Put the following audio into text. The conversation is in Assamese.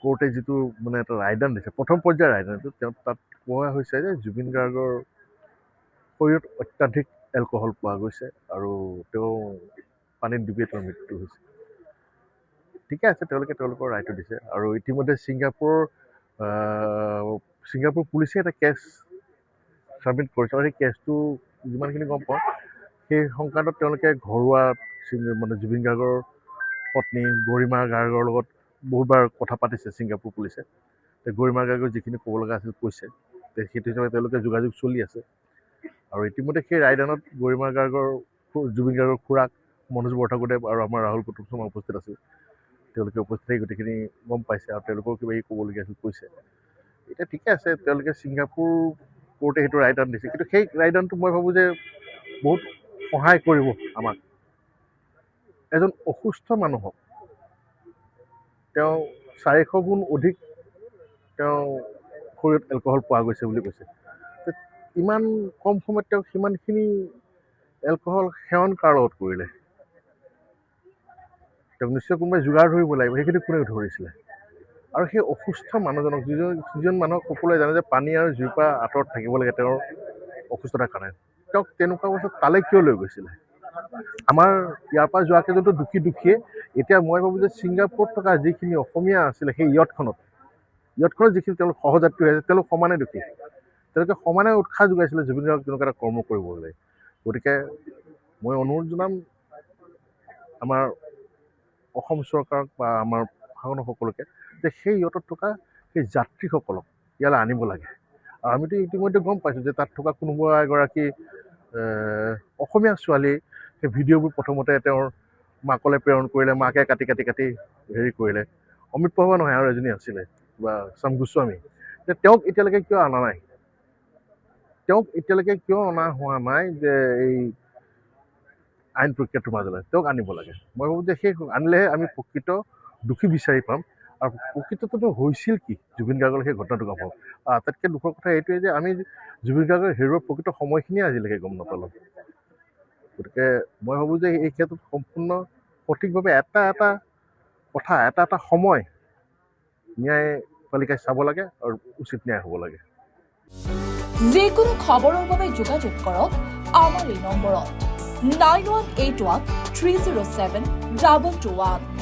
কোৰ্টে যিটো মানে এটা ৰায়দান দিছে প্ৰথম পৰ্যায়ৰ ৰায়দানটো তেওঁ তাত কোৱা হৈছে যে জুবিন গাৰ্গৰ শৰীৰত অত্যাধিক এলকহল পোৱা গৈছে আৰু তেওঁ পানীত ডুবিয়ে তেওঁৰ মৃত্যু হৈছে ঠিকে আছে তেওঁলোকে তেওঁলোকৰ ৰায়টো দিছে আৰু ইতিমধ্যে ছিংগাপুৰ পুলিচে এটা কেছ ছাবমিট কৰিছে আৰু সেই কেছটো যিমানখিনি গম পাওঁ সেই সংক্ৰান্তত তেওঁলোকে ঘৰুৱা মানে জুবিন গাৰ্গৰ পত্নী গৰিমা গাৰ্গৰ লগত বহুতবাৰ কথা পাতিছে ছিংগাপুৰ পুলিচে গৰিমা গাৰ্গৰ যিখিনি ক'ব লগা আছিল কৈছে সেইটো হিচাপে তেওঁলোকে যোগাযোগ চলি আছে আৰু ইতিমধ্যে সেই ৰায়দানত গৰিমা গাৰ্গৰ জুবিন গাৰ্গৰ খুৰাক মনোজ বৰঠাকুৰদেৱ আৰু আমাৰ ৰাহুল কুতুব শৰ্মা উপস্থিত আছিল তেওঁলোকে উপস্থিত থাকি গোটেইখিনি গম পাইছে আৰু তেওঁলোকৰ কিবা ক'বলগীয়া আছিল কৈছে এতিয়া ঠিকে আছে তেওঁলোকে ছিংগাপুৰ কোৰ্টে সেইটো ৰায়দান দিছে কিন্তু সেই ৰায়দানটো মই ভাবোঁ যে বহুত সহায় কৰিব আমাক এজন অসুস্থ মানুহক তেওঁ 400 গুণ অধিক তেওঁ শৰীৰত এলকহল পোৱা গৈছে বুলি কৈছে ইমান কম সময়ত তেওঁ সিমানখিনি এলকহল সেৱন কাৰ লগত কৰিলে তেওঁক নিশ্চয় কোনোবাই যোগাৰ ধৰিব লাগিব সেইখিনি কোনে ধৰিছিলে আৰু সেই অসুস্থ মানুহজনক যিজন মানুহক সকলোৱে জানে যে পানী আৰু জুইৰ পৰা আঁতৰত থাকিব লাগে তেওঁৰ অসুস্থতাৰ কাৰণে তেওঁক তেনেকুৱা অৱস্থাত তালৈ কিয় লৈ গৈছিলে আমাৰ ইয়াৰ পৰা যোৱা কেইজনতো দুখীয়ে এতিয়া মই ভাবোঁ যে ছিংগাপুৰত থকা যিখিনি অসমীয়া আছিলে সেই ইয়টখনত যিখিনি তেওঁলোক সহযাত্ৰী হৈ আছে তেওঁলোক সমানে দুখী তেওঁলোকে সমানে উৎসাহ যোগাইছিলে জুবিন গাৰ্গক তেনেকুৱা এটা কৰ্ম কৰিবলৈ গতিকে মই অনুৰোধ জনাম আমাৰ অসম চৰকাৰক বা আমাৰ প্ৰশাসনসকলকে যে সেই ইয়টত থকা সেই যাত্ৰীসকলক ইয়ালৈ আনিব লাগে আৰু আমিতো ইতিমধ্যে গম পাইছোঁ যে তাত থকা কোনোবা এগৰাকী অসমীয়া ছোৱালী সেই ভিডিঅ'বোৰ প্ৰথমতে তেওঁৰ মাকলৈ প্ৰেৰণ কৰিলে মাকে কাটি হেৰি কৰিলে অমিত প্ৰভা নহয় আৰু এজনী আছিলে বা চাম গোস্বামী যে তেওঁক এতিয়ালৈকে কিয় অনা নাই হোৱা নাই যে এই আইন প্ৰক্ৰিয়াটোৰ মাজলৈ তেওঁক আনিব লাগে মই ভাবোঁ যে সেই আনিলেহে আমি প্ৰকৃত দোষী বিচাৰি পাম আৰু প্ৰকৃতটো হৈছিল কি জুবিন গাৰ্গৰ সেই ঘটনাটো গম পাম আটাইতকৈ দুখৰ কথা এইটোৱে যে আমি জুবিন গাৰ্গৰ হেৰুৱাৰ প্ৰকৃত সময়খিনিয়ে আজিলৈকে গম নাপালোঁ গতিকে মই ভাবোঁ যে এই ক্ষেত্ৰত সম্পূৰ্ণ সঠিকভাৱে এটা সময় ন্যায়পালিকাই চাব লাগে আৰু উচিত ন্যায় হ'ব লাগে যিকোনো খবৰৰ বাবে যোগাযোগ কৰক আমাৰ এই নম্বৰত 9181 307 2221